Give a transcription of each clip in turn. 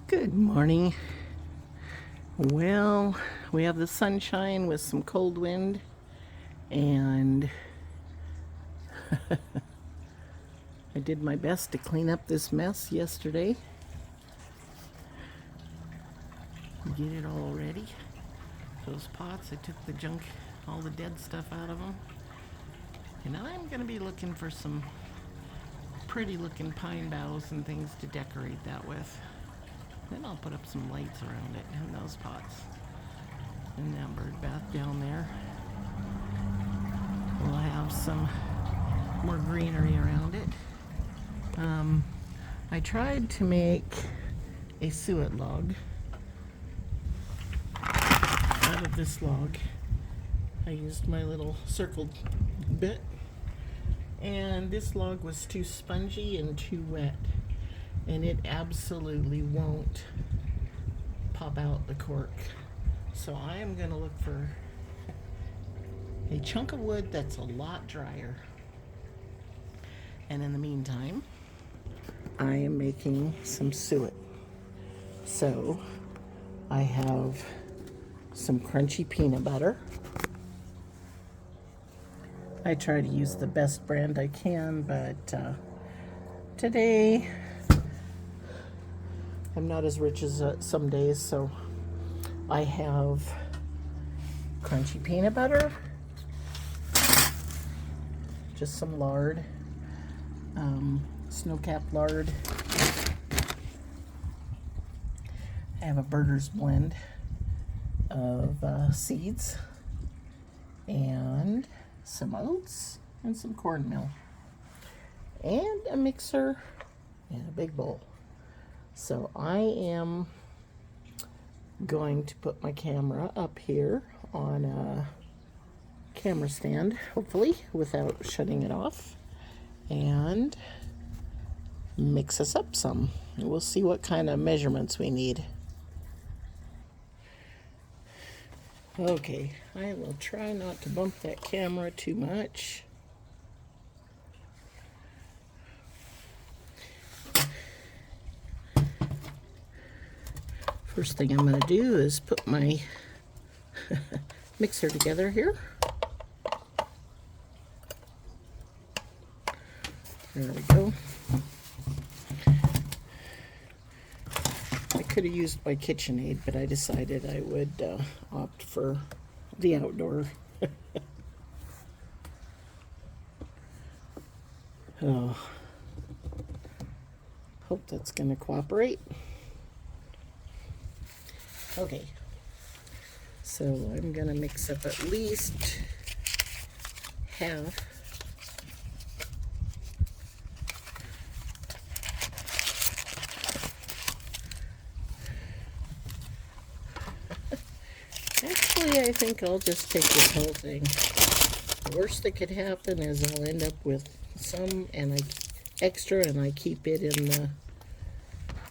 Good morning. Well, we have the sunshine with some cold wind, and I did my best to clean up this mess yesterday. Get it all ready. Those pots, I took the junk, all the dead stuff out of them. And I'm going to be looking for some pretty looking pine boughs and things to decorate that with. Then I'll put up some lights around it in those pots. And that bird bath down there. We'll have some more greenery around it. I tried to make a suet log out of this log. I used my little circled bit, and this log was too spongy and too wet, and it absolutely won't pop out the cork. So I am going to look for a chunk of wood that's a lot drier. And in the meantime, I am making some suet. So I have some crunchy peanut butter. I try to use the best brand I can, but today I'm not as rich as some days, so I have crunchy peanut butter, just some lard, snow-capped lard. I have a Birders blend of seeds and some oats and some cornmeal and a mixer and a big bowl. So I am going to put my camera up here on a camera stand, hopefully without shutting it off, and mix us up some. We'll see what kind of measurements we need. Okay, I will try not to bump that camera too much. First thing I'm going to do is put my mixer together here. There we go. I could have used my KitchenAid, but I decided I would opt for the outdoor. Oh, hope that's going to cooperate. Okay, so I'm going to mix up at least half Actually, I think I'll just take this whole thing. The worst that could happen is I'll end up with some extra, and I keep it in the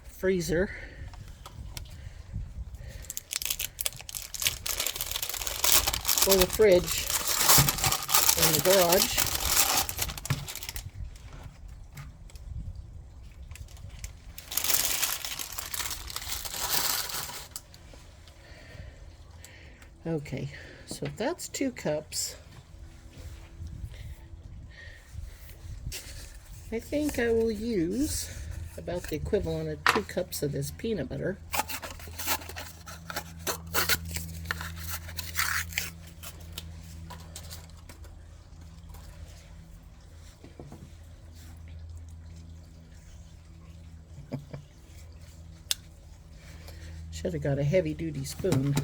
freezer. Or the fridge in the garage. Okay, so if that's 2 cups, I think I will use about the equivalent of 2 cups of this peanut butter. Should have got a heavy-duty spoon.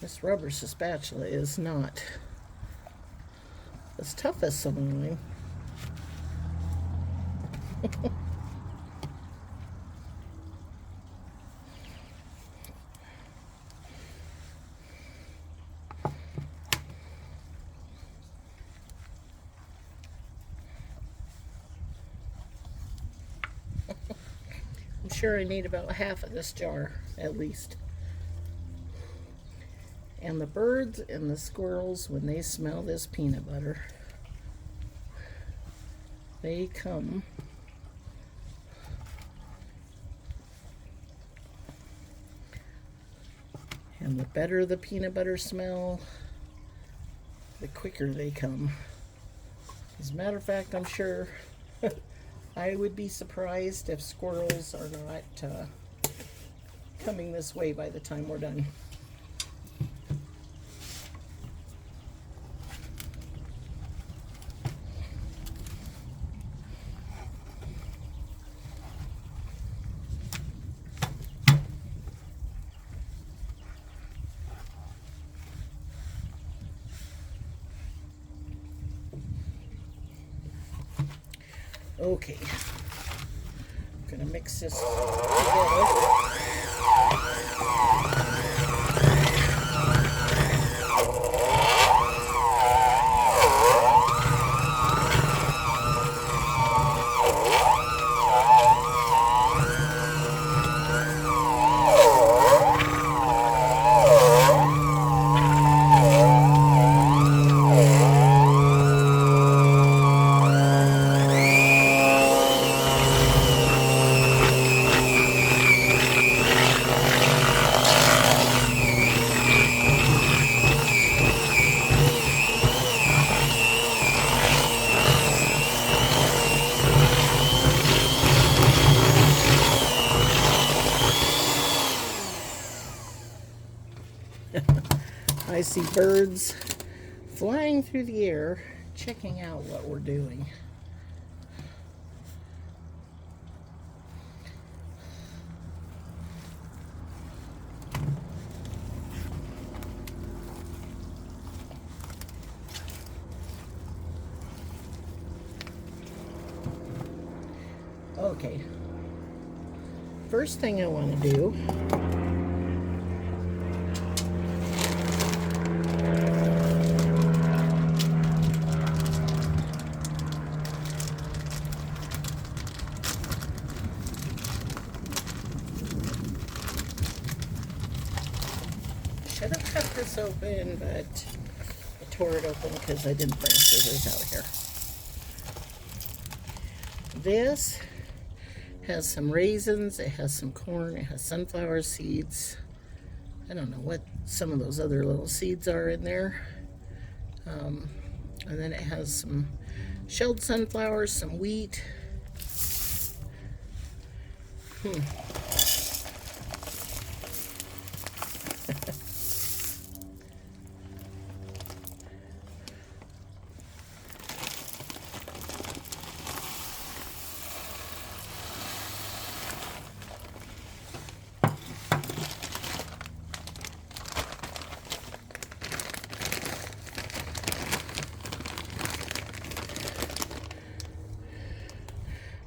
This rubber spatula is not as tough as some of mine. I'm sure I need about half of this jar at least. And the birds and the squirrels, when they smell this peanut butter, they come. And the better the peanut butter smell, the quicker they come. As a matter of fact, I'm sure I would be surprised if squirrels are not coming this way by the time we're done. Okay, I'm gonna mix this together. I see birds flying through the air, checking out what we're doing. Okay, first thing I want to do should have cut this open, but I tore it open because I didn't bring scissors out here. This has some raisins, it has some corn, it has sunflower seeds. I don't know what some of those other little seeds are in there. And then it has some shelled sunflowers, some wheat.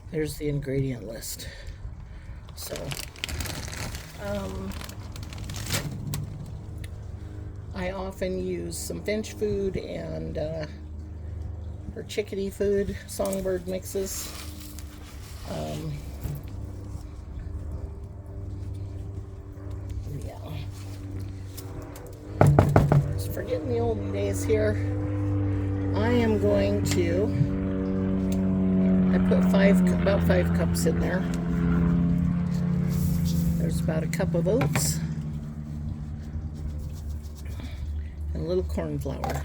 There's the ingredient list. So, I often use some finch food and or chickadee food, songbird mixes. Yeah. Just forgetting the olden days here. I am going to. I put about 5 cups in there. There's about a cup of oats and a little corn flour.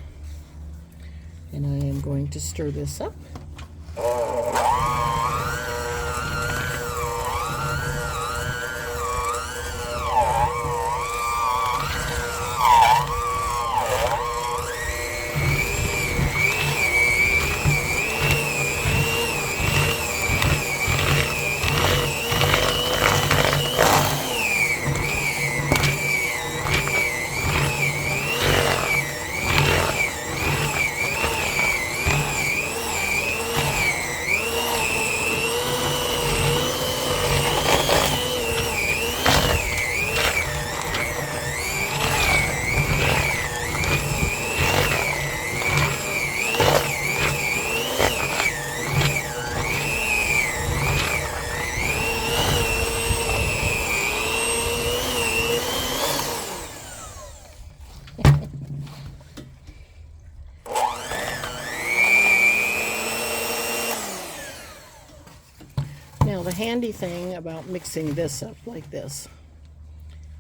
And I am going to stir this up. handy thing about mixing this up like this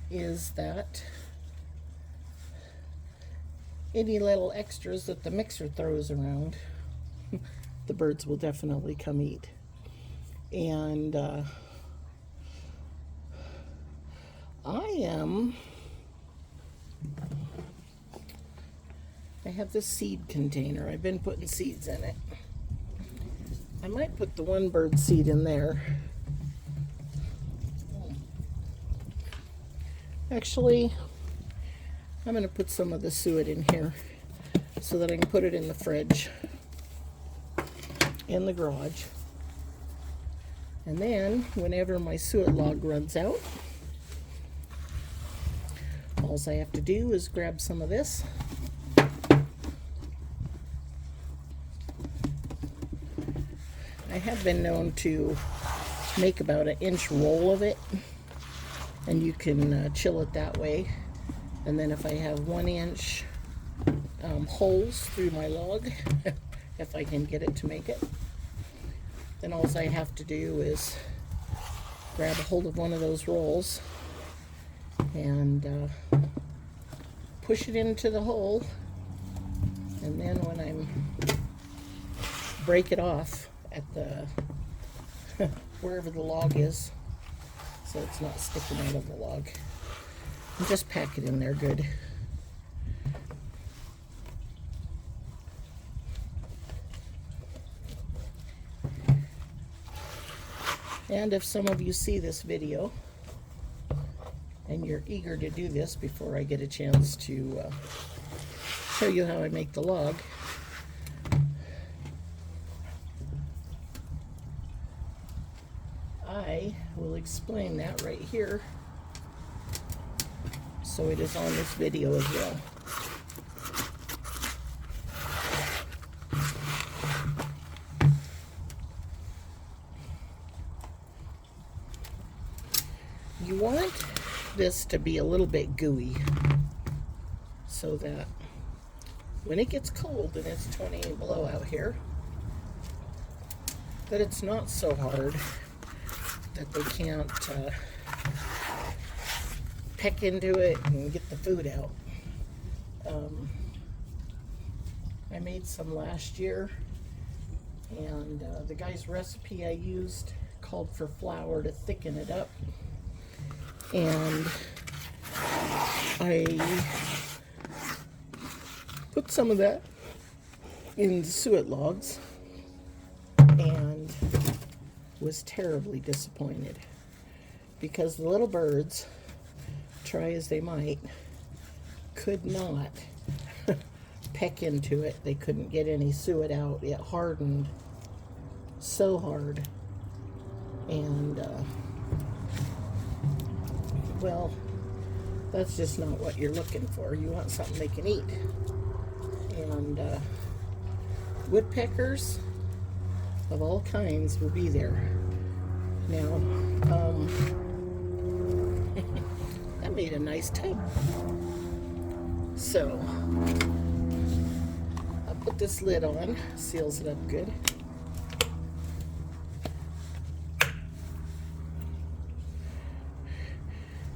is that any little extras that the mixer throws around, the birds will definitely come eat. And I have this seed container. I've been putting seeds in it. I might put the one bird seed in there. Actually, I'm going to put some of the suet in here so that I can put it in the fridge in the garage. And then, whenever my suet log runs out, all I have to do is grab some of this. I have been known to make about an inch roll of it, and you can chill it that way. And then if I have 1 inch holes through my log, if I can get it to make it, then all I have to do is grab a hold of one of those rolls and push it into the hole, and then when I'm break it off at the wherever the log is, so it's not sticking out of the log, and just pack it in there good. And if some of you see this video and you're eager to do this before I get a chance to show you how I make the log, I will explain that right here, so it is on this video as well. You want this to be a little bit gooey so that when it gets cold and it's 20 below out here, that it's not so hard that they can't peck into it and get the food out. I made some last year, and the guy's recipe I used called for flour to thicken it up, and I put some of that in suet logs and was terribly disappointed because the little birds, try as they might, could not peck into it. They couldn't get any suet out. It hardened so hard, and well, that's just not what you're looking for. You want something they can eat. And woodpeckers of all kinds will be there. Now, that made a nice tub. So, I'll put this lid on, seals it up good.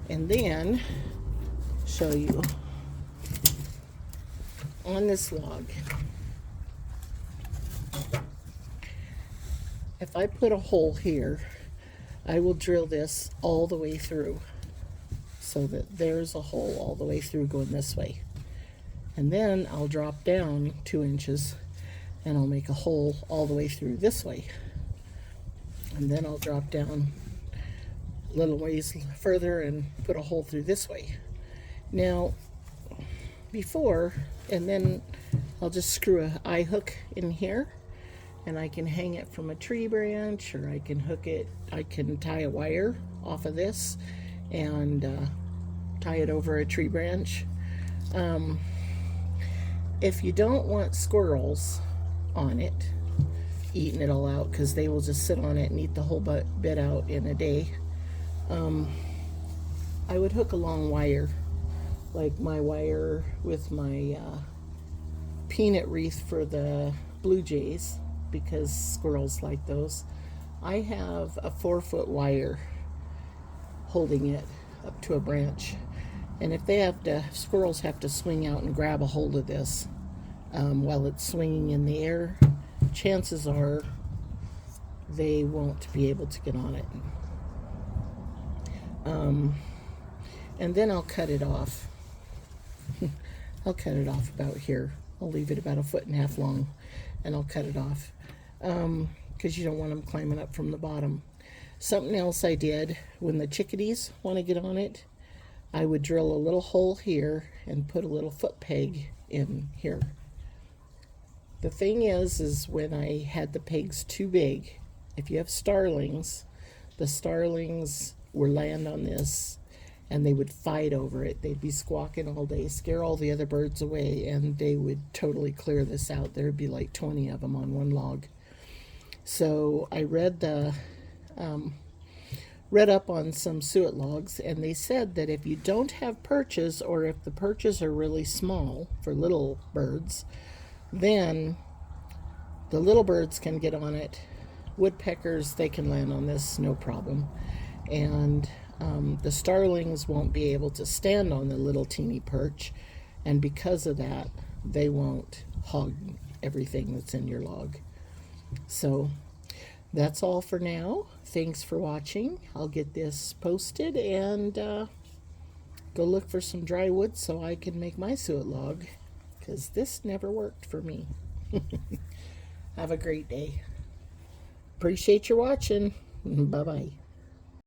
And then, show you on this log. If I put a hole here, I will drill this all the way through so that there's a hole all the way through going this way. And then I'll drop down 2 inches and I'll make a hole all the way through this way. And then I'll drop down a little ways further and put a hole through this way. Now, before, and then I'll just screw a eye hook in here, and I can hang it from a tree branch, or I can hook it, I can tie a wire off of this and tie it over a tree branch. If you don't want squirrels on it eating it all out, because they will just sit on it and eat the whole bit out in a day, I would hook a long wire, like my wire with my peanut wreath for the blue jays, because squirrels like those. I have a 4-foot wire holding it up to a branch. And if squirrels have to swing out and grab a hold of this while it's swinging in the air, chances are they won't be able to get on it. And then I'll cut it off. I'll cut it off about here. I'll leave it about 1.5 feet long, and I'll cut it off because you don't want them climbing up from the bottom. Something else I did, when the chickadees want to get on it, I would drill a little hole here and put a little foot peg in here. The thing is when I had the pegs too big, if you have starlings, the starlings would land on this and they would fight over it. They'd be squawking all day, scare all the other birds away, and they would totally clear this out. There'd be like 20 of them on one log. So I read up on some suet logs, and they said that if you don't have perches, or if the perches are really small for little birds, then the little birds can get on it. Woodpeckers, they can land on this no problem. And the starlings won't be able to stand on the little teeny perch, and because of that, they won't hog everything that's in your log. So that's all for now. Thanks for watching. I'll get this posted and go look for some dry wood so I can make my suet log, because this never worked for me. Have a great day. Appreciate your watching. Bye-bye.